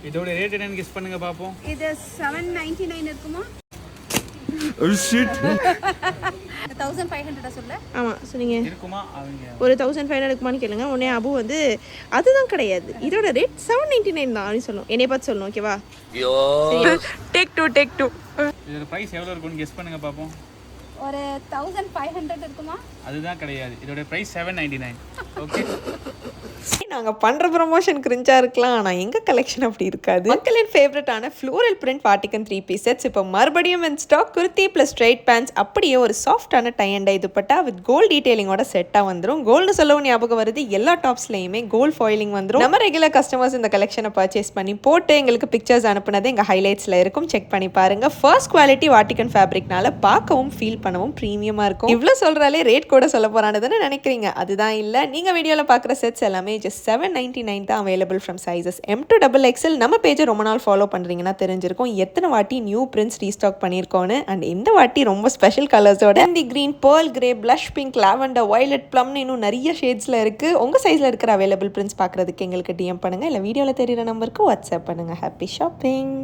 இதோட ரேட் என்னன்னு கெஸ் பண்ணுங்க பாப்போம். இது 799 இருக்குமா? Oh shit. 1500 சொல்ல. ஆமா சொன்னீங்க. இருக்குமா? அவங்க ஒரு 1500 இருக்குமான்னு கேளுங்க. உடனே அபு வந்து அதுதான் கிடையாது. இதோட ரேட் 799 தான் அப்படி சொல்லணும். என்னைய பார்த்து சொல்லணும் ஓகேவா? ஐயோ. டேக் 2. இதோட பிரைஸ் எவ்வளவு இருக்கும்னு கெஸ் பண்ணுங்க பாப்போம். ஒரு 1500 இருக்குமா? அதுதான் கிடையாது. இதோட பிரைஸ் 799. ஓகே. நாங்கள் பண்ணுற ப்ரொமோஷன் கிரிஞ்சாக இருக்கலாம், ஆனால் எங்கள் கலெக்ஷன் அப்படி இருக்காது. மக்களின் ஃபேவரட்டான ஃப்ளோரல் பிரிண்ட் வாட்டிகன் 3 பீஸ் செட்ஸ் இப்போ மறுபடியும் in stock. Kurti plus straight pants அப்படியே ஒரு சாஃப்டான tie and dye dupatta with gold டீடைலிங்கோட செட்டாக வந்துடும். கோல்டு சொல்லவும் ஞாபகம் வருது, எல்லா டாப்ஸ்லையுமே கோல்ட் ஃபாயிலிங் வந்துடும். நம்ம ரெகுலர் கஸ்டமர்ஸ் இந்த கலெக்ஷனை பர்ச்சேஸ் பண்ணி போட்டு எங்களுக்கு பிக்சர்ஸ் அனுப்புனது எங்கள் ஹைலைட்ஸில் இருக்கும், செக் பண்ணி பாருங்கள். ஃபர்ஸ்ட் குவாலிட்டி வாட்டிகன் ஃபேப்ரிக்னால பார்க்கவும் ஃபீல் பண்ணவும் ப்ரீமியமாக இருக்கும். இவ்வளோ சொல்கிறாலே ரேட் கூட சொல்ல போகிறானதுன்னு நினைக்கிறீங்க, அதுதான் இல்லை. நீங்கள் வீடியோவில் பார்க்குற செட்ஸ் எல்லாமே ஜஸ்ட் 799 தான் available from sizes M to XXL. நம்ம பேஜை ரொம்ப நாள் ஃபாலோ பண்ணுறீங்கன்னா தெரிஞ்சிருக்கும் எத்தனை வாட்டி நியூ பிரிண்ட்ஸ் ரீஸ்டாக் பண்ணியிருக்கோன்னு. அண்ட் இந்த வாட்டி ரொம்ப ஸ்பெஷல் கலர்ஸோட the green, pearl grey, blush pink, lavender, violet, ப்ளம்னு இன்னும் நிறைய ஷேட்ஸில் இருக்குது. உங்கள் சைஸில் இருக்கிற அவைலபிள் பிரிண்ட்ஸ் பார்க்குறதுக்கு எங்களுக்கு DM பண்ணுங்கள், இல்லை வீடியோவில் தெரியிற நம்பருக்கு வாட்ஸ்அப் பண்ணுங்கள். Happy shopping.